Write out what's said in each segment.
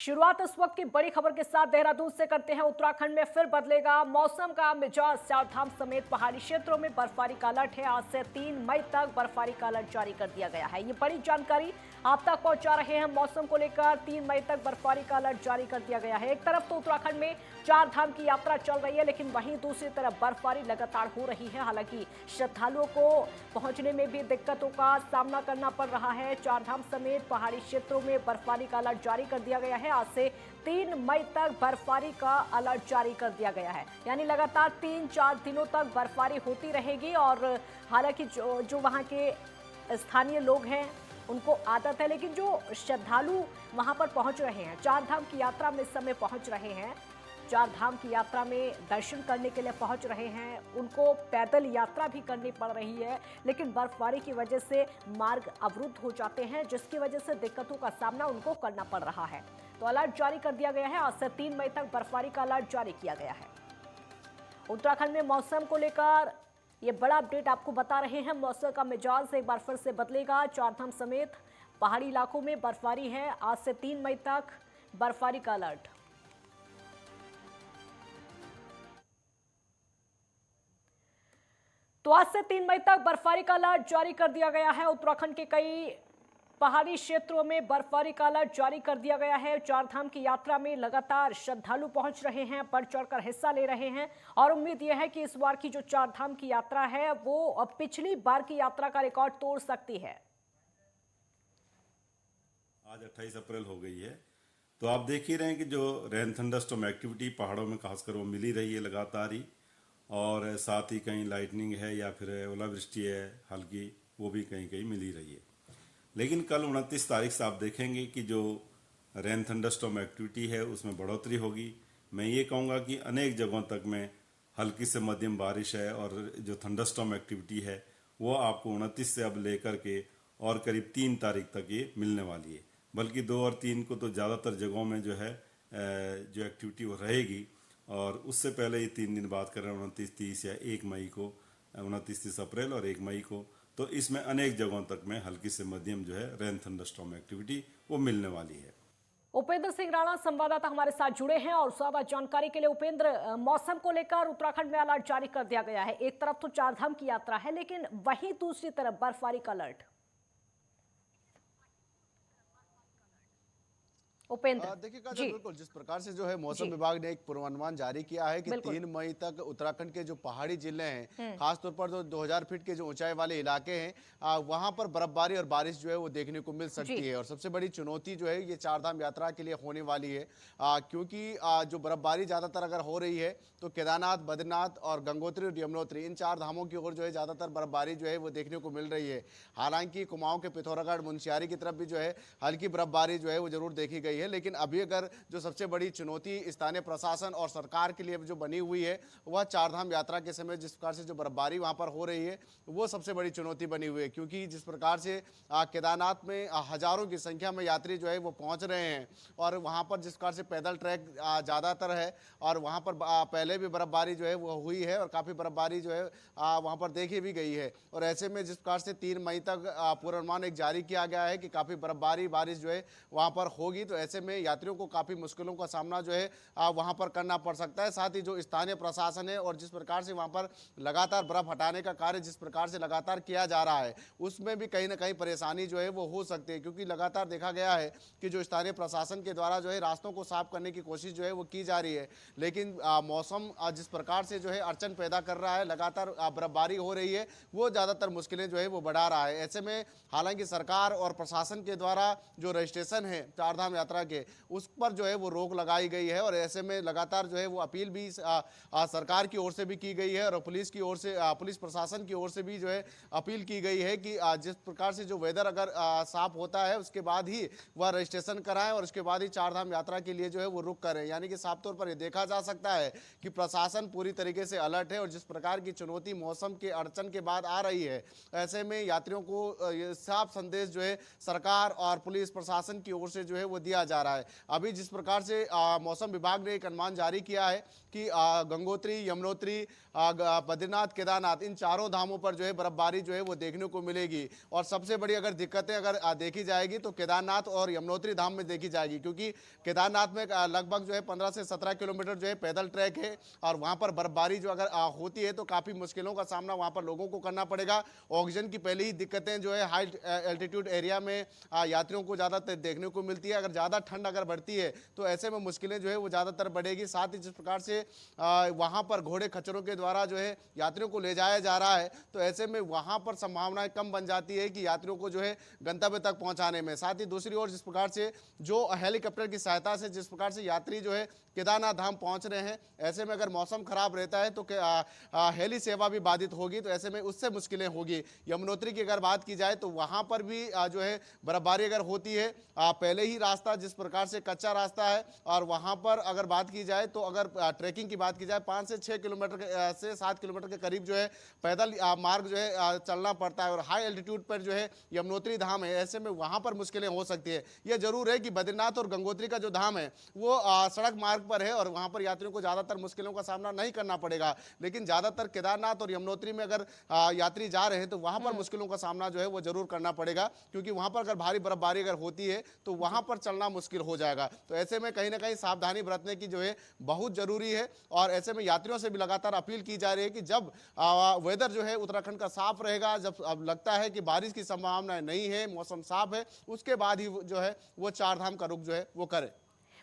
शुरुआत इस वक्त की बड़ी खबर के साथ देहरादून से करते हैं। उत्तराखंड में फिर बदलेगा मौसम का मिजाज। चारधाम समेत पहाड़ी क्षेत्रों में बर्फबारी का अलर्ट है। आज से 3 मई तक बर्फबारी का अलर्ट जारी कर दिया गया है। ये बड़ी जानकारी आप तक पहुंचा रहे हैं। मौसम को लेकर 3 मई तक बर्फबारी का अलर्ट जारी कर दिया गया है। एक तरफ तो उत्तराखंड में चारधाम की यात्रा चल रही है, लेकिन वहीं दूसरी तरफ बर्फबारी लगातार हो रही है। हालांकि श्रद्धालुओं को पहुंचने में भी दिक्कतों का सामना करना पड़ रहा है। चारधाम समेत पहाड़ी क्षेत्रों में बर्फबारी का अलर्ट जारी कर दिया गया है। आज से 3 मई तक बर्फबारी का अलर्ट जारी कर दिया गया है। यानी लगातार 3-4 दिनों तक बर्फबारी होती रहेगी। और हालांकि जो वहां के स्थानीय लोग हैं उनको आदत है, लेकिन जो श्रद्धालु वहां पर पहुंच रहे हैं, चारधाम की यात्रा में इस समय पहुंच रहे हैं, चारधाम की यात्रा में दर्शन करने के लिए पहुंच रहे हैं, उनको पैदल यात्रा भी करनी पड़ रही है। लेकिन बर्फबारी की वजह से मार्ग अवरुद्ध हो जाते हैं, जिसकी वजह से दिक्कतों का सामना उनको करना पड़ रहा है। तो अलर्ट जारी कर दिया गया है। आज से 3 मई तक बर्फबारी का अलर्ट जारी किया गया है। उत्तराखंड में मौसम को लेकर ये बड़ा अपडेट आपको बता रहे हैं। मौसम का मिजाज एक बार फिर से बदलेगा। चारधाम समेत पहाड़ी इलाकों में बर्फबारी है। आज से 3 मई तक बर्फबारी का अलर्ट। तो आज से 3 मई तक बर्फबारी का अलर्ट जारी कर दिया गया है। उत्तराखंड के कई पहाड़ी क्षेत्रों में बर्फबारी का अलर्ट जारी कर दिया गया है। चारधाम की यात्रा में लगातार श्रद्धालु पहुंच रहे हैं, बढ़ चढ़कर हिस्सा ले रहे हैं। और उम्मीद यह है कि इस बार की जो चारधाम की यात्रा है वो अब पिछली बार की यात्रा का रिकॉर्ड तोड़ सकती है। आज 28 अप्रैल हो गई है, तो आप देख ही रहे हैं कि जो रेन थंडरस्टॉर्म एक्टिविटी पहाड़ों में खासकर वो मिली रही है लगातार ही। और साथ ही कहीं लाइटनिंग है या फिर ओलावृष्टि है हल्की, वो भी कहीं कहीं मिली रही है। लेकिन कल 29 तारीख से आप देखेंगे कि जो रेन थंडरस्टॉर्म एक्टिविटी है उसमें बढ़ोतरी होगी। मैं ये कहूँगा कि अनेक जगहों तक में हल्की से मध्यम बारिश है, और जो थंडरस्टॉर्म एक्टिविटी है वो आपको 29 से अब लेकर के और करीब 3 तारीख तक ये मिलने वाली है। बल्कि 2 और 3 को तो ज़्यादातर जगहों में जो है जो एक्टिविटी वो रहेगी। और उससे पहले ये 3 दिन बात कर रहे हैं 29, 30 या 1 मई को, 29, 30 अप्रैल और 1 मई को। तो इसमें अनेक जगहों तक में हल्की से मध्यम जो है रेन थंडरस्टॉर्म एक्टिविटी वो मिलने वाली है। उपेंद्र सिंह राणा संवाददाता हमारे साथ जुड़े हैं और ज्यादा जानकारी के लिए उपेंद्र, मौसम को लेकर उत्तराखंड में अलर्ट जारी कर दिया गया है। एक तरफ तो चारधाम की यात्रा है, लेकिन वहीं दूसरी तरफ बर्फबारी का अलर्ट। उपेंद्र देखिए काजल, जी। बिल्कुल जिस प्रकार से जो है मौसम जी विभाग ने एक पूर्वानुमान जारी किया है कि बिल्कुल। 3 मई तक उत्तराखंड के जो पहाड़ी जिले हैं, खासतौर पर जो 2000 फीट के जो ऊंचाई वाले इलाके हैं, वहां पर बर्फबारी और बारिश जो है वो देखने को मिल जी सकती है। और सबसे बड़ी चुनौती जो है ये चारधाम यात्रा के लिए होने वाली है, क्योंकि जो बर्फबारी ज्यादातर अगर हो रही है तो केदारनाथ, बद्रीनाथ और गंगोत्री और यमुनोत्री, इन 4 धामों की ओर जो है ज्यादातर बर्फबारी जो है वो देखने को मिल रही है। हालांकि कुमाऊं के पिथौरागढ़, मुनस्यारी की तरफ भी जो है हल्की बर्फबारी जो है वो जरूर देखी गई है। लेकिन अभी अगर जो सबसे बड़ी चुनौती स्थानीय प्रशासन और सरकार के लिए जो बनी हुई है, वह चारधाम यात्रा के समय जिस प्रकार से जो बर्फबारी वहां पर हो रही है वो सबसे बड़ी चुनौती बनी हुई है। क्योंकि जिस प्रकार से केदारनाथ में हजारों की संख्या में यात्री जो है वो पहुंच रहे हैं, और वहां पर जिस प्रकार से पैदल ट्रैक ज़्यादातर है, और वहां पर पहले भी बर्फबारी जो है वो हुई है और काफ़ी बर्फबारी जो है वहां पर देखी भी गई है। और ऐसे में जिस प्रकार से 3 मई तक पूर्वानुमान एक जारी किया गया है कि काफ़ी बर्फबारी बारिश जो है वहां पर होगी, तो ऐसे में यात्रियों को काफ़ी मुश्किलों का सामना जो है वहां पर करना पड़ सकता है। साथ ही जो स्थानीय प्रशासन है और जिस प्रकार से वहां पर लगातार बर्फ हटाने का कार्य जिस प्रकार से लगातार किया जा रहा है, उसमें भी कहीं ना कहीं परेशानी जो है वो हो सकती है। क्योंकि लगातार देखा गया है कि जो स्थानीय प्रशासन के द्वारा जो है रास्तों को साफ करने की कोशिश जो है वो की जा रही है, लेकिन मौसम जिस प्रकार से जो है अड़चन पैदा कर रहा है, लगातार बर्फबारी हो रही है, वो ज़्यादातर मुश्किलें जो है वो बढ़ा रहा है। ऐसे में हालांकि सरकार और प्रशासन के द्वारा जो रजिस्ट्रेशन है चारधाम यात्रा के, उस पर जो है वो रोक लगाई गई है। और ऐसे में लगातार जो है वो अपील भी सरकार की ओर से भी की गई है, और पुलिस की ओर से, पुलिस प्रशासन की ओर से भी जो है अपील की गई है कि जिस प्रकार से जो वेदर अगर साफ होता है उसके बाद ही वह रजिस्ट्रेशन कराएं, और उसके बाद ही चारधाम यात्रा के लिए जो है वो रुक करें। यानी कि साफ तौर पर यह देखा जा सकता है कि प्रशासन पूरी तरीके से अलर्ट है। और जिस प्रकार की चुनौती मौसम के अड़चन के बाद आ रही है, ऐसे में यात्रियों को साफ संदेश जो है सरकार और पुलिस प्रशासन की ओर से जो है वो दिया जा रहा है। अभी जिस प्रकार से मौसम विभाग ने एक अनुमान जारी किया है कि गंगोत्री, यमुनोत्री, बद्रीनाथ, केदारनाथ, इन चारों धामों पर जो है बर्फबारी जो है वो देखने को मिलेगी। और सबसे बड़ी अगर दिक्कतें अगर देखी जाएगी तो केदारनाथ और यमुनोत्री धाम में देखी जाएगी, क्योंकि केदारनाथ में लगभग जो है 15 से 17 किलोमीटर जो है पैदल ट्रैक है और वहां पर बर्फबारी जो अगर होती है तो काफी मुश्किलों का सामना वहां पर लोगों को करना पड़ेगा। ऑक्सीजन की पहले ही दिक्कतें जो है हाई एल्टीट्यूड एरिया में यात्रियों को ज्यादा देखने को मिलती है। अगर ज्यादा ठंड अगर बढ़ती है तो ऐसे में मुश्किलें जो है वो ज्यादातर बढ़ेगी। साथ ही जिस प्रकार से वहां पर घोड़े खच्चरों के द्वारा जो है यात्रियों को ले जाया जा रहा है, तो ऐसे में वहां पर संभावनाएं कम बन जाती है कि यात्रियों को जो है गंतव्य तक पहुंचाने में। साथ ही दूसरी ओर जिस प्रकार से जो हेलीकॉप्टर की सहायता से जिस प्रकार से यात्री जो है केदारनाथ धाम पहुंच रहे हैं, ऐसे में अगर मौसम खराब रहता है तो हेली सेवा भी बाधित होगी, तो ऐसे में उससे मुश्किलें होगी। यमुनोत्री की अगर बात की जाए तो वहां पर भी जो है बर्फबारी अगर होती है, पहले ही रास्ता जिस प्रकार से कच्चा रास्ता है और वहां पर अगर बात की जाए तो अगर ट्रैकिंग की बात की जाए 5 से 6 किलोमीटर से 7 किलोमीटर के करीब जो है पैदल मार्ग जो है चलना पड़ता है। और हाई एल्टीट्यूड पर जो है यमुनोत्री धाम है, ऐसे में वहां पर मुश्किलें हो सकती है। यह जरूर है कि बद्रीनाथ और गंगोत्री का जो धाम है वो सड़क मार्ग पर है और वहां पर यात्रियों को ज्यादातर मुश्किलों का सामना नहीं करना पड़ेगा। लेकिन ज्यादातर केदारनाथ और यमुनोत्री में अगर यात्री जा रहे हैं तो वहां पर मुश्किलों का सामना जो है वो जरूर करना पड़ेगा, क्योंकि वहां पर अगर भारी बर्फबारी अगर होती है तो वहां पर चलना मुश्किल हो जाएगा। तो ऐसे में कहीं ना कहीं सावधानी बरतने की जो है बहुत जरूरी है। और ऐसे में यात्रियों से भी लगातार अपील की जा रही है कि जब वेदर जो है उत्तराखंड का साफ रहेगा, जब अब लगता है कि बारिश की संभावना नहीं है, मौसम साफ है, उसके बाद ही जो है वो चार धाम का रुख जो है वो करे।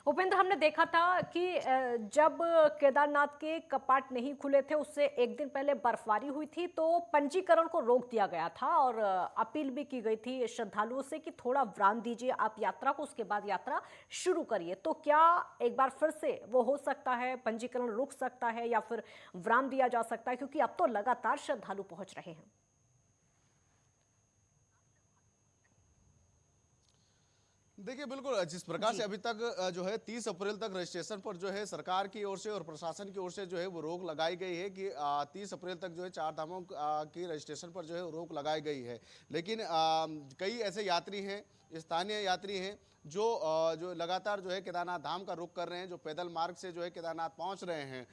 उपेंद्र, हमने देखा था कि जब केदारनाथ के कपाट नहीं खुले थे उससे एक दिन पहले बर्फबारी हुई थी तो पंजीकरण को रोक दिया गया था और अपील भी की गई थी श्रद्धालुओं से कि थोड़ा विराम दीजिए आप यात्रा को, उसके बाद यात्रा शुरू करिए। तो क्या एक बार फिर से वो हो सकता है, पंजीकरण रुक सकता है या फिर विराम दिया जा सकता है, क्योंकि अब तो लगातार श्रद्धालु पहुंच रहे हैं? देखिए बिल्कुल जिस प्रकार से अभी तक जो है 30 अप्रैल तक रजिस्ट्रेशन पर जो है सरकार की ओर से और प्रशासन की ओर से जो है वो रोक लगाई गई है कि 30 अप्रैल तक जो है चार धामों की रजिस्ट्रेशन पर जो है रोक लगाई गई है। लेकिन कई ऐसे यात्री हैं, स्थानीय यात्री हैं जो लगातार जो है केदारनाथ धाम का रुख कर रहे हैं, जो पैदल मार्ग से जो है केदारनाथ पहुंच रहे हैं।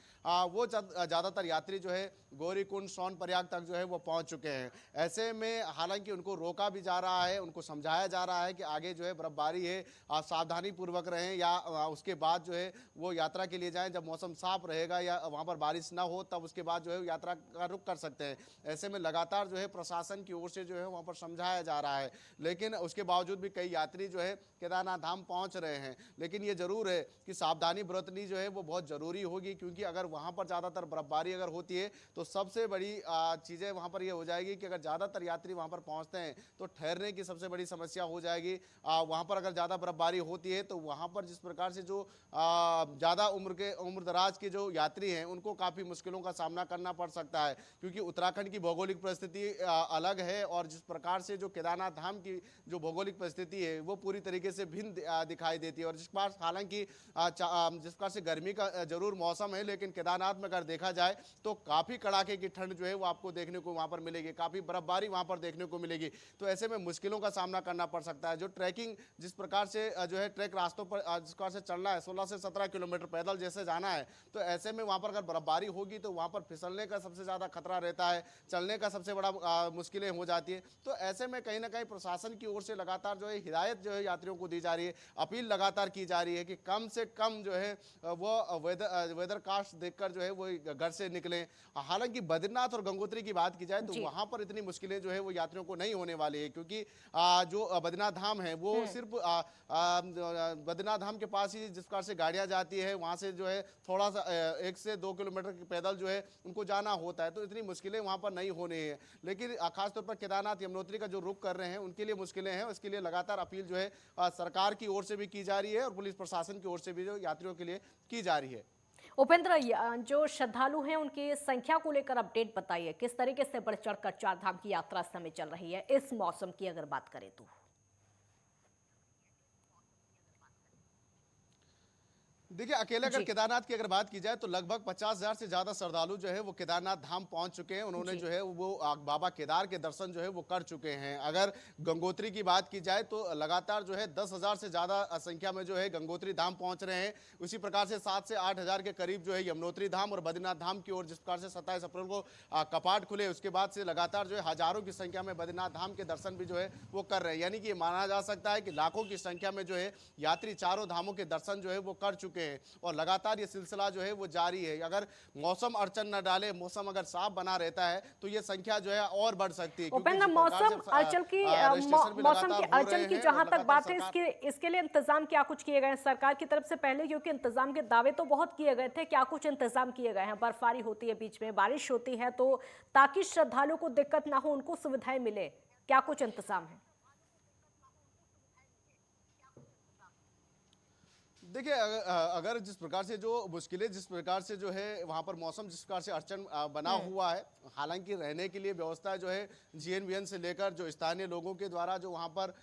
वो ज़्यादातर यात्री जो है गौरीकुंड, सोनप्रयाग तक जो है वो पहुंच चुके हैं। ऐसे में हालांकि उनको रोका भी जा रहा है, उनको समझाया जा रहा है कि आगे जो है बर्फबारी है, आप सावधानी पूर्वक रहें या उसके बाद जो है वो यात्रा के लिए जाएं जब मौसम साफ रहेगा या वहाँ पर बारिश ना हो, तब उसके बाद जो है यात्रा का रुख कर सकते हैं। ऐसे में लगातार जो है प्रशासन की ओर से जो है वहाँ पर समझाया जा रहा है, लेकिन उसके बावजूद भी कई यात्री जो है केदारनाथ धाम पहुंच रहे हैं। लेकिन ये जरूर है कि सावधानी बरतनी जो है वो बहुत जरूरी होगी, क्योंकि अगर वहां पर ज्यादातर बर्फबारी अगर होती है तो सबसे बड़ी चीजें वहां पर ये हो जाएगी कि अगर ज्यादातर यात्री वहां पर पहुंचते हैं तो ठहरने की सबसे बड़ी समस्या हो जाएगी। वहां पर अगर ज्यादा बर्फबारी होती है तो वहां पर जिस प्रकार से जो ज्यादा उम्र दराज के जो यात्री हैं उनको काफी मुश्किलों का सामना करना पड़ सकता है, क्योंकि उत्तराखंड की भौगोलिक परिस्थिति अलग है और जिस प्रकार से जो केदारनाथ धाम की जो भौगोलिक परिस्थिति है वो पूरी तरीके से भिन्न दिखाई देती है। और जिस बार हालांकि जिस प्रकार से गर्मी का जरूर मौसम है, लेकिन केदारनाथ में अगर देखा जाए तो काफी कड़ाके की ठंड जो है वो आपको देखने को वहां पर मिलेगी, काफी बर्फबारी वहां पर देखने को मिलेगी। तो ऐसे में मुश्किलों का सामना करना पड़ सकता है। जो ट्रैकिंग जिस प्रकार से जो है ट्रैक रास्तों पर जिस प्रकार से चलना है 16 से 17 किलोमीटर पैदल जैसे जाना है, तो ऐसे में वहां पर अगर बर्फबारी होगी तो वहां पर फिसलने का सबसे ज्यादा खतरा रहता है, चलने का सबसे बड़ा मुश्किलें हो जाती है। तो ऐसे में कहीं ना कहीं प्रशासन की ओर से लगातार जो है हिदायत जो है यात्रियों को दी जा रही है, अपील लगातार की जा रही है कि कम से कम जो है वो वेदर कास्ट देखकर जो है वो घर से निकलें। हालांकि बद्रीनाथ और गंगोत्री की बात की जाए तो वहां पर इतनी मुश्किलें जो है वो यात्रियों को नहीं होने वाली है, क्योंकि जो बद्रीनाथ धाम है वो सिर्फ बद्रीनाथ धाम के पास ही जिस प्रकार से गाड़ियां जाती है वहां से जो है थोड़ा सा 1 से 2 किलोमीटर पैदल जो है उनको जाना होता है, तो इतनी मुश्किलें वहां पर नहीं होनी है। लेकिन खासतौर पर केदारनाथ यमुनोत्री का जो रुख कर रहे हैं उनके लिए मुश्किलें हैं, उसके लिए लगातार अपील जो है सरकार की ओर से भी की जा रही है और पुलिस प्रशासन की ओर से भी जो यात्रियों के लिए की जा रही है। उपेंद्र, जो श्रद्धालु हैं उनकी संख्या को लेकर अपडेट बताइए, किस तरीके से बढ़ चढ़कर चार धाम की यात्रा इस समय चल रही है इस मौसम की अगर बात करें तो? देखिए अकेले अगर जी। केदारनाथ की अगर बात की जाए तो लगभग 50,000 से ज्यादा श्रद्धालु जो है वो केदारनाथ धाम पहुंच चुके हैं। उन्होंने जी। जो है वो बाबा केदार के दर्शन जो है वो कर चुके हैं। अगर गंगोत्री की बात की जाए तो लगातार जो है 10,000 से ज्यादा संख्या में जो है गंगोत्री धाम पहुंच रहे हैं। उसी प्रकार से 7 से 8,000 के करीब जो है यमुनोत्री धाम और बद्रीनाथ धाम की ओर जिस प्रकार से 27 अप्रैल को कपाट खुले, उसके बाद से लगातार जो है हजारों की संख्या में बद्रीनाथ धाम के दर्शन भी जो है वो कर रहे हैं। यानी कि ये माना जा सकता है कि लाखों की संख्या में जो है यात्री चारों धामों के दर्शन जो है वो कर चुके हैं और लगातार ये सिलसिला जो है वो जारी है। अगर मौसम अड़चन न डाले, मौसम अगर साफ बना रहता है तो ये संख्या जो है और बढ़ सकती है। क्योंकि उपेंद्र, जिस प्रकार से, मौसम अड़चन की रजिस्ट्रेशन भी मौसम की लगातार हो अड़चन रहे की हैं जहां और तक लगातार बात है, सरकार इसके लिए इंतजाम क्या कुछ किए गए हैं सरकार की तरफ से? पहले क्योंकि इंतजाम के दावे तो बहुत किए गए थे, क्या कुछ इंतजाम किए गए हैं? बर्फबारी होती है, बीच में बारिश होती है, तो ताकि श्रद्धालुओं को दिक्कत ना हो, उनको सुविधाएं मिले, क्या कुछ इंतजाम है? देखिए अगर जिस प्रकार से जो मुश्किलें, जिस प्रकार से जो है वहाँ पर मौसम जिस प्रकार से अड़चन बना हुआ है, हालांकि रहने के लिए व्यवस्था जो है जीएनवीएन से लेकर जो स्थानीय लोगों के द्वारा जो वहाँ पर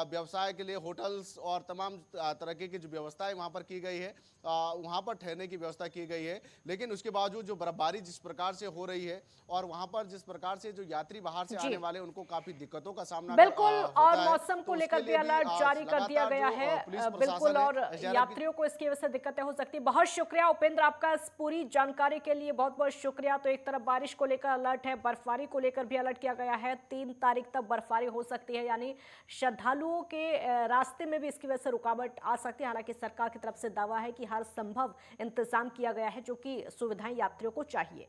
व्यवसाय के लिए होटल्स और तमाम तरह की जो व्यवस्थाएं वहाँ पर की गई है, वहाँ पर ठहरने की व्यवस्था की गई है। लेकिन उसके बावजूद जो बर्फबारी जिस प्रकार से हो रही है और वहाँ पर जिस प्रकार से जो यात्री बाहर से जी। आने वाले उनको काफी दिक्कतों का सामना बिल्कुल, होता और है। मौसम को तो लेकर उसके भी लिए अलर्ट जारी कर दिया लगातार गया जो, है। पुलिस बिल्कुल, प्रशासन और है, हालांकि यात्रियों को इसकी वजह से दिक्कतें हो सकती है। बहुत शुक्रिया उपेंद्र, आपका इस पूरी जानकारी के लिए बहुत बहुत शुक्रिया। तो एक तरफ बारिश को लेकर अलर्ट है, बर्फबारी को लेकर भी अलर्ट किया गया है। 3 तारीख तक बर्फबारी हो सकती है, यानी श्रद्धालुओं के रास्ते में भी इसकी वजह से रुकावट आ सकती है। हालांकि सरकार की तरफ से दावा है कि हर संभव इंतजाम किया गया है, जो कि सुविधाएं यात्रियों को चाहिए।